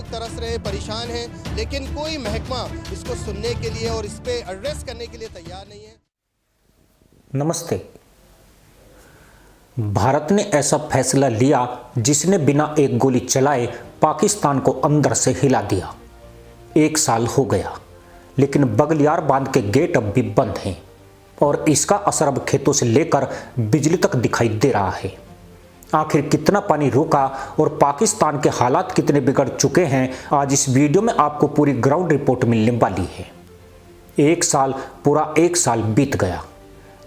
तरस रहे, परेशान हैं, लेकिन कोई महकमा इसको सुनने के लिए और इस पे एड्रेस करने के लिए तैयार नहीं है। नमस्ते। भारत ने ऐसा फैसला लिया जिसने बिना एक गोली चलाए पाकिस्तान को अंदर से हिला दिया। 1 साल हो गया, लेकिन बगलियार बांध के गेट अब भी बंद हैं और इसका असर अब खेतों से लेकर बिजली तक दिखाई दे रहा है। आखिर कितना पानी रुका और पाकिस्तान के हालात कितने बिगड़ चुके हैं, आज इस वीडियो में आपको पूरी ग्राउंड रिपोर्ट मिलने वाली है। 1 साल बीत गया,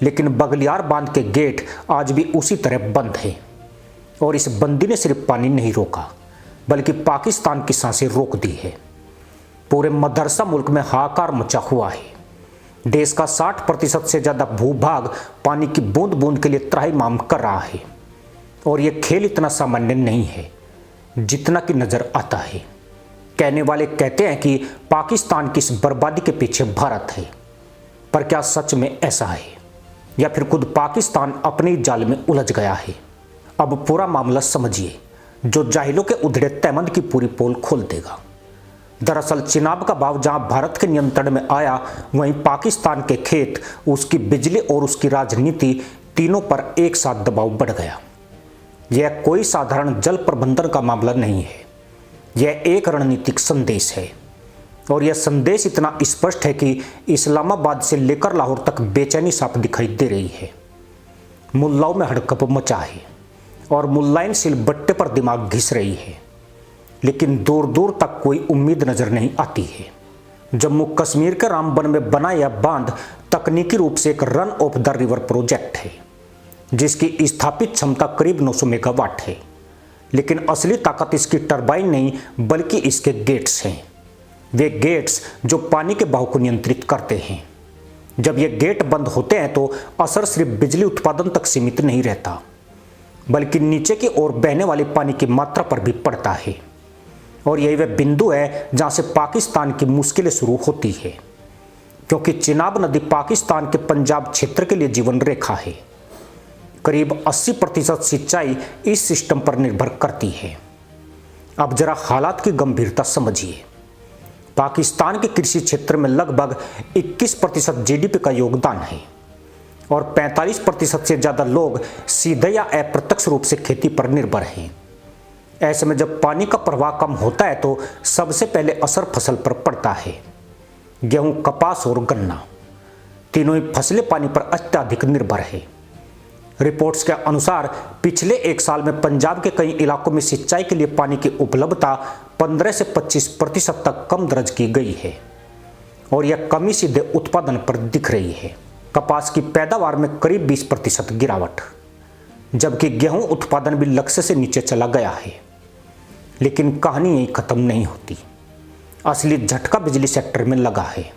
लेकिन बगलियार बांध के गेट आज भी उसी तरह बंद हैं और इस बंदी ने सिर्फ पानी नहीं रोका, बल्कि पाकिस्तान की सांसें रोक दी है। पूरे मदरसा मुल्क में हाहाकार मचा हुआ है। देश का 60% से ज्यादा भूभाग पानी की बूंद बूंद के लिए त्राहिमाम कर रहा है और यह खेल इतना सामान्य नहीं है जितना कि नजर आता है। कहने वाले कहते हैं कि पाकिस्तान की इस बर्बादी के पीछे भारत है, पर क्या सच में ऐसा है या फिर खुद पाकिस्तान अपने जाल में उलझ गया है? अब पूरा मामला समझिए, जो जाहिलों के उधड़े तहमंद की पूरी पोल खोल देगा। दरअसल चिनाब का भाव जहां भारत के नियंत्रण में आया, वहीं पाकिस्तान के खेत, उसकी बिजली और उसकी राजनीति तीनों पर एक साथ दबाव बढ़ गया। यह कोई साधारण जल प्रबंधन का मामला नहीं है, यह एक रणनीतिक संदेश है और यह संदेश इतना स्पष्ट है कि इस्लामाबाद से लेकर लाहौर तक बेचैनी साफ दिखाई दे रही है। मुल्लाओं में हड़कंप मचा है और मुल्लाइन सिलबट्टे पर दिमाग घिस रही है, लेकिन दूर दूर तक कोई उम्मीद नजर नहीं आती है। जम्मू कश्मीर के रामबन में बना यह बांध तकनीकी रूप से एक run of the river project है, जिसकी स्थापित क्षमता करीब 900 मेगावाट है। लेकिन असली ताकत इसकी टरबाइन नहीं, बल्कि इसके गेट्स हैं। वे गेट्स जो पानी के बहाव को नियंत्रित करते हैं। जब ये गेट बंद होते हैं तो असर सिर्फ बिजली उत्पादन तक सीमित नहीं रहता, बल्कि नीचे की ओर बहने वाले पानी की मात्रा पर भी पड़ता है। और यही वह बिंदु है जहां से पाकिस्तान की मुश्किलें शुरू होती है, क्योंकि चिनाब नदी पाकिस्तान के पंजाब क्षेत्र के लिए जीवन रेखा है। करीब 80% सिंचाई इस सिस्टम पर निर्भर करती है। अब जरा हालात की गंभीरता समझिए। पाकिस्तान के कृषि क्षेत्र में लगभग 21% जीडीपी का योगदान है और 45% से ज्यादा लोग सीधे या अप्रत्यक्ष रूप से खेती पर निर्भर हैं। ऐसे में जब पानी का प्रवाह कम होता है तो सबसे पहले असर फसल पर पड़ता है। गेहूं, कपास और गन्ना तीनों ही फसलें पानी पर अत्यधिक निर्भर है। रिपोर्ट्स के अनुसार पिछले 1 साल में पंजाब के कई इलाकों में सिंचाई के लिए पानी की उपलब्धता 15 से 25% तक कम दर्ज की गई है और यह कमी सीधे उत्पादन पर दिख रही है। कपास की पैदावार में करीब 20% गिरावट, जबकि गेहूं उत्पादन भी लक्ष्य से नीचे चला गया है। लेकिन कहानी यही खत्म नहीं होती। असली झटका बिजली सेक्टर में लगा है।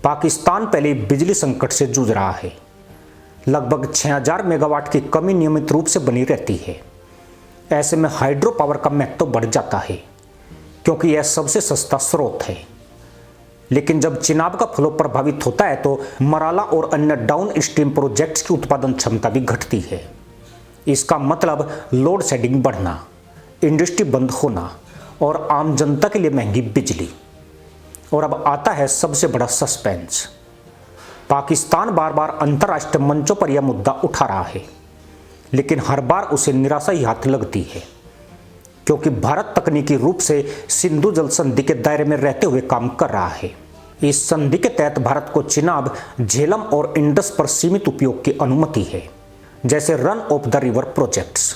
पाकिस्तान पहले बिजली संकट से जूझ रहा है। लगभग 6000 मेगावाट की कमी नियमित रूप से बनी रहती है। ऐसे में हाइड्रो पावर का महत्व बढ़ जाता है, क्योंकि यह सबसे सस्ता स्रोत है। लेकिन जब चिनाब का फ्लो प्रभावित होता है तो मराला और अन्य डाउन स्ट्रीम प्रोजेक्ट्स की उत्पादन क्षमता भी घटती है। इसका मतलब लोड शेडिंग बढ़ना, इंडस्ट्री बंद होना और आम जनता के लिए महंगी बिजली। और अब आता है सबसे बड़ा सस्पेंस। पाकिस्तान बार बार अंतर्राष्ट्रीय मंचों पर यह मुद्दा उठा रहा है, लेकिन हर बार उसे निराशा ही हाथ लगती है, क्योंकि भारत तकनीकी रूप से सिंधु जल संधि के दायरे में रहते हुए काम कर रहा है। इस संधि के तहत भारत को चिनाब, झेलम और इंडस पर सीमित उपयोग की अनुमति है। जैसे run of the river projects,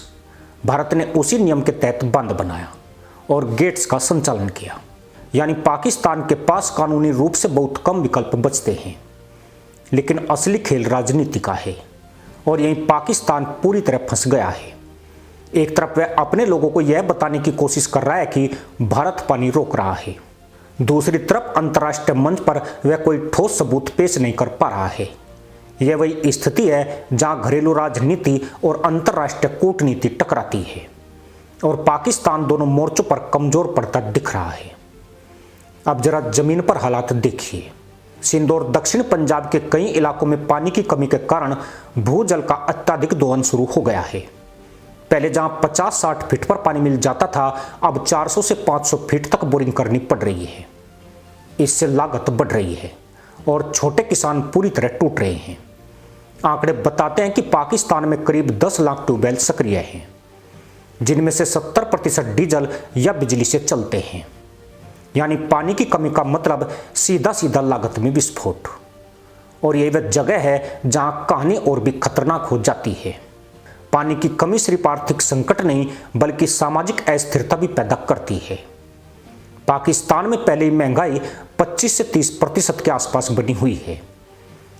Bharat ने उसी नियम के तहत बांध बनाया और गेट्स का संचालन किया। यानी पाकिस्तान के पास कानूनी रूप से बहुत कम विकल्प बचते हैं। लेकिन असली खेल राजनीति का है और यहीं पाकिस्तान पूरी तरह फंस गया है। एक तरफ वह अपने लोगों को यह बताने की कोशिश कर रहा है कि भारत पानी रोक रहा है, दूसरी तरफ अंतर्राष्ट्रीय मंच पर वह कोई ठोस सबूत पेश नहीं कर पा रहा है। यह वही स्थिति है जहां घरेलू राजनीति और अंतर्राष्ट्रीय कूटनीति टकराती है और पाकिस्तान दोनों मोर्चों पर कमजोर पड़ता दिख रहा है। अब जरा जमीन पर हालात देखिए। सिंध और दक्षिण पंजाब के कई इलाकों में पानी की कमी के कारण भूजल का अत्यधिक दोहन शुरू हो गया है। पहले जहां 50-60 फीट पर पानी मिल जाता था, अब 400 से 500 फीट तक बोरिंग करनी पड़ रही है। इससे लागत बढ़ रही है और छोटे किसान पूरी तरह टूट रहे हैं। आंकड़े बताते हैं कि पाकिस्तान में करीब 10 लाख ट्यूबवेल सक्रिय हैं, जिनमें से 70% डीजल या बिजली से चलते हैं। यानी पानी की कमी का मतलब सीधा सीधा लागत में विस्फोट। और यही वह जगह है जहां कहानी और भी खतरनाक हो जाती है। पानी की कमी सिर्फ आर्थिक संकट नहीं बल्कि सामाजिक अस्थिरता भी पैदा करती है। पाकिस्तान में पहले ही महंगाई 25 से 30% के आसपास बनी हुई है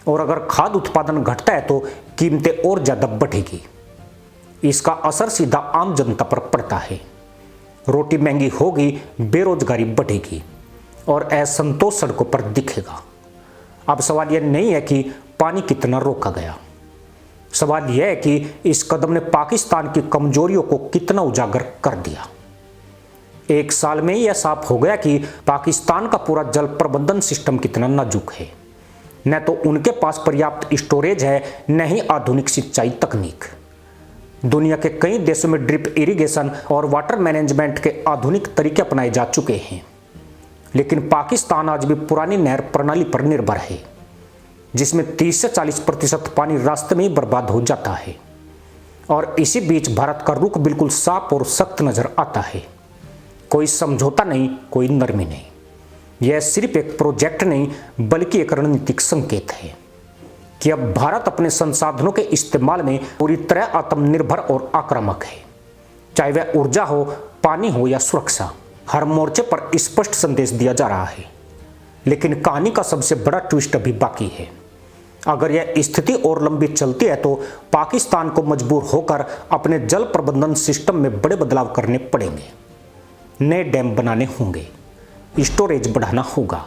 और अगर खाद्य उत्पादन घटता है तो कीमतें और ज्यादा बढ़ेगी। इसका असर सीधा आम जनता पर पड़ता है। रोटी महंगी होगी, बेरोजगारी बढ़ेगी और असंतोष सड़कों पर दिखेगा। अब सवाल यह नहीं है कि पानी कितना रोका गया, सवाल यह है कि इस कदम ने पाकिस्तान की कमजोरियों को कितना उजागर कर दिया। एक साल में यह साफ हो गया कि पाकिस्तान का पूरा जल प्रबंधन सिस्टम कितना नाजुक है। न तो उनके पास पर्याप्त स्टोरेज है, न ही आधुनिक सिंचाई तकनीक। दुनिया के कई देशों में ड्रिप इरिगेशन और वाटर मैनेजमेंट के आधुनिक तरीके अपनाए जा चुके हैं, लेकिन पाकिस्तान आज भी पुरानी नहर प्रणाली पर निर्भर है, जिसमें 30 से 40% पानी रास्ते में ही बर्बाद हो जाता है। और इसी बीच भारत का रुख बिल्कुल साफ और सख्त नजर आता है। कोई समझौता नहीं, कोई नरमी नहीं। यह सिर्फ एक प्रोजेक्ट नहीं बल्कि एक रणनीतिक संकेत है कि अब भारत अपने संसाधनों के इस्तेमाल में पूरी तरह आत्मनिर्भर और आक्रामक है। चाहे वह ऊर्जा हो, पानी हो या सुरक्षा, हर मोर्चे पर स्पष्ट संदेश दिया जा रहा है। लेकिन कहानी का सबसे बड़ा ट्विस्ट अभी बाकी है। अगर यह स्थिति और लंबी चलती है तो पाकिस्तान को मजबूर होकर अपने जल प्रबंधन सिस्टम में बड़े बदलाव करने पड़ेंगे। नए डैम बनाने होंगे, स्टोरेज बढ़ाना होगा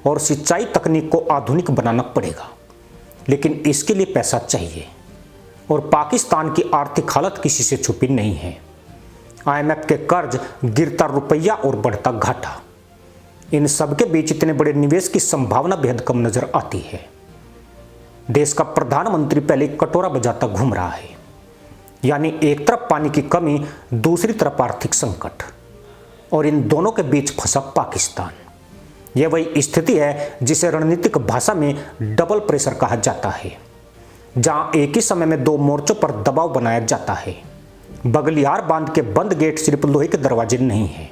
और सिंचाई तकनीक को आधुनिक बनाना पड़ेगा। लेकिन इसके लिए पैसा चाहिए और पाकिस्तान की आर्थिक हालत किसी से छुपी नहीं है। IMF के कर्ज, गिरता रुपया और बढ़ता घाटा, इन सब के बीच इतने बड़े निवेश की संभावना बेहद कम नजर आती है। देश का प्रधानमंत्री पहले कटोरा बजाता घूम रहा है, यानी एक तरफ पानी की कमी, दूसरी तरफ आर्थिक संकट, और इन दोनों के बीच फंसा पाकिस्तान। यह वही स्थिति है जिसे रणनीतिक भाषा में डबल प्रेशर कहा जाता है, जहां एक ही समय में दो मोर्चों पर दबाव बनाया जाता है। बगलियार बांध के बंद गेट सिर्फ लोहे के दरवाजे नहीं है,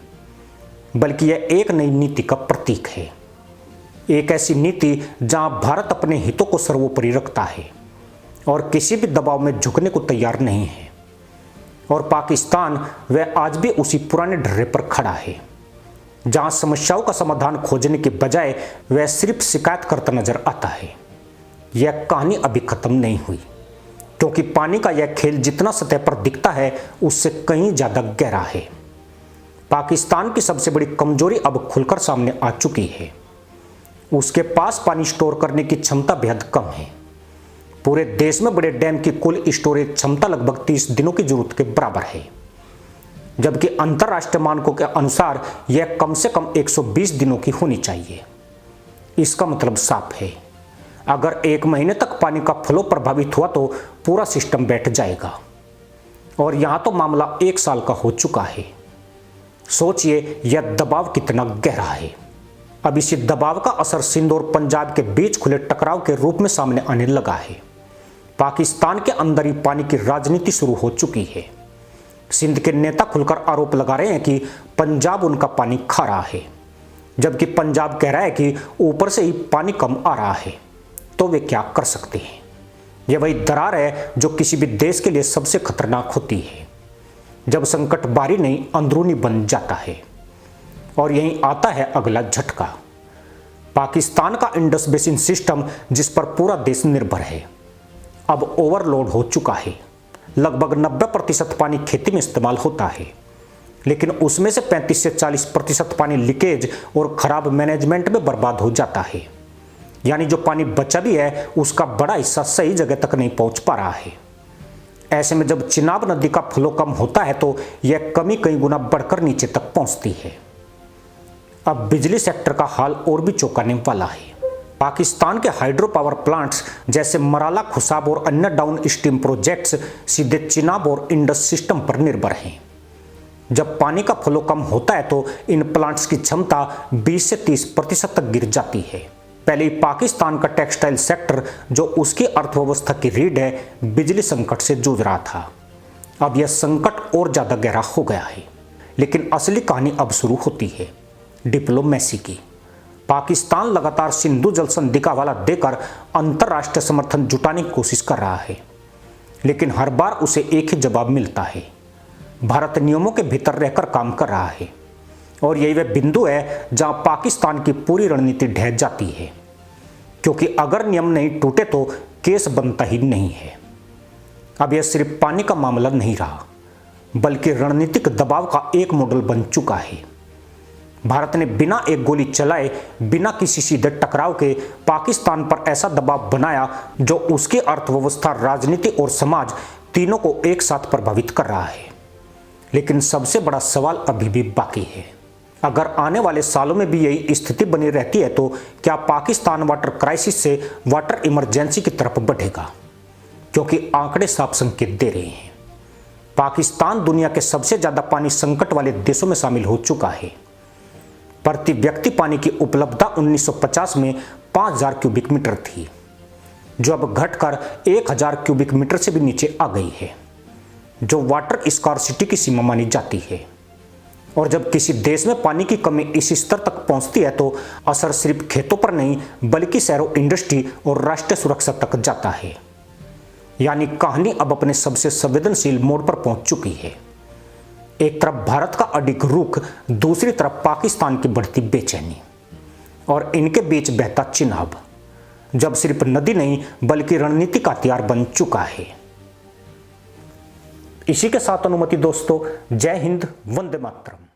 बल्कि यह एक नई नीति का प्रतीक है। एक ऐसी नीति जहां भारत अपने हितों को सर्वोपरि रखता है और किसी भी दबाव में झुकने को तैयार नहीं है। और पाकिस्तान वह आज भी उसी पुराने ढर्रे पर खड़ा है, जहां समस्याओं का समाधान खोजने के बजाय वह सिर्फ शिकायत करता नजर आता है। यह कहानी अभी खत्म नहीं हुई, क्योंकि पानी का यह खेल जितना सतह पर दिखता है उससे कहीं ज्यादा गहरा है। पाकिस्तान की सबसे बड़ी कमजोरी अब खुलकर सामने आ चुकी है। उसके पास पानी स्टोर करने की क्षमता बेहद कम है। पूरे देश में बड़े डैम की कुल स्टोरेज क्षमता लगभग 30 दिनों की जरूरत के बराबर है, जबकि अंतरराष्ट्रीय मानकों के अनुसार यह कम से कम 120 दिनों की होनी चाहिए। इसका मतलब साफ है, अगर 1 महीने तक पानी का फ्लो प्रभावित हुआ तो पूरा सिस्टम बैठ जाएगा। और यहां तो मामला 1 साल का हो चुका है। सोचिए यह दबाव कितना गहरा है। अब इसी दबाव का असर सिंध और पंजाब के बीच खुले टकराव के रूप में सामने आने लगा है। पाकिस्तान के अंदर ही पानी की राजनीति शुरू हो चुकी है। सिंध के नेता खुलकर आरोप लगा रहे हैं कि पंजाब उनका पानी खा रहा है, जबकि पंजाब कह रहा है कि ऊपर से ही पानी कम आ रहा है। तो वे क्या कर सकते हैं? यह वही दरार है जो किसी भी देश के लिए सबसे खतरनाक होती है, जब संकट बाहरी नहीं अंदरूनी बन जाता है। और यहीं आता है अगला झटका। पाकिस्तान का इंडस बेसिन सिस्टम, जिस पर पूरा देश निर्भर है, अब ओवरलोड हो चुका है। लगभग 90% पानी खेती में इस्तेमाल होता है, लेकिन उसमें से 35 से 40% पानी लीकेज और खराब मैनेजमेंट में बर्बाद हो जाता है। यानी जो पानी बचा भी है उसका बड़ा हिस्सा सही जगह तक नहीं पहुंच पा रहा है। ऐसे में जब चिनाब नदी का फ्लो कम होता है तो यह कमी कई गुना बढ़कर नीचे तक पहुंचती है। अब बिजली सेक्टर का हाल और भी चौंकाने वाला है। पाकिस्तान के हाइड्रो पावर प्लांट्स जैसे मराला, खुशाब और अन्य डाउन स्ट्रीम प्रोजेक्ट्स सीधे चिनाब और इंडस सिस्टम पर निर्भर हैं। जब पानी का फ्लो कम होता है तो इन प्लांट्स की क्षमता 20 से 30% तक गिर जाती है। पहले ही पाकिस्तान का टेक्सटाइल सेक्टर, जो उसकी अर्थव्यवस्था की रीढ़ है, बिजली संकट से जूझ रहा था। अब यह संकट और ज्यादा गहरा हो गया है। लेकिन असली कहानी अब शुरू होती है, डिप्लोमेसी की। पाकिस्तान लगातार सिंधु जल संधि का हवाला देकर अंतर्राष्ट्रीय समर्थन जुटाने की कोशिश कर रहा है, लेकिन हर बार उसे एक ही जवाब मिलता है, भारत नियमों के भीतर रहकर काम कर रहा है। और यही वह बिंदु है जहां पाकिस्तान की पूरी रणनीति ढह जाती है, क्योंकि अगर नियम नहीं टूटे तो केस बनता ही नहीं है। अब यह सिर्फ पानी का मामला नहीं रहा, बल्कि रणनीतिक दबाव का एक मॉडल बन चुका है। भारत ने बिना एक गोली चलाए, बिना किसी सीधे टकराव के पाकिस्तान पर ऐसा दबाव बनाया जो उसकी अर्थव्यवस्था, राजनीति और समाज तीनों को एक साथ प्रभावित कर रहा है। लेकिन सबसे बड़ा सवाल अभी भी बाकी है। अगर आने वाले सालों में भी यही स्थिति बनी रहती है तो क्या पाकिस्तान वाटर क्राइसिस से वाटर इमरजेंसी की तरफ बढ़ेगा? क्योंकि आंकड़े साफ संकेत दे रहे हैं। पाकिस्तान दुनिया के सबसे ज्यादा पानी संकट वाले देशों में शामिल हो चुका है। प्रति व्यक्ति पानी की उपलब्धता 1950 में 5000 क्यूबिक मीटर थी, जो अब घटकर 1000 क्यूबिक मीटर से भी नीचे आ गई है, जो वाटर स्कार्सिटी की सीमा मानी जाती है। और जब किसी देश में पानी की कमी इस स्तर तक पहुंचती है तो असर सिर्फ खेतों पर नहीं, बल्कि शहरों, इंडस्ट्री और राष्ट्रीय सुरक्षा तक जाता है। यानी कहानी अब अपने सबसे संवेदनशील मोड़ पर पहुंच चुकी है। एक तरफ भारत का अडिग रुख, दूसरी तरफ पाकिस्तान की बढ़ती बेचैनी, और इनके बीच बहता चिनाब, जब सिर्फ नदी नहीं बल्कि रणनीति का हथियार बन चुका है। इसी के साथ अनुमति दोस्तों, जय हिंद, वंदे मातरम।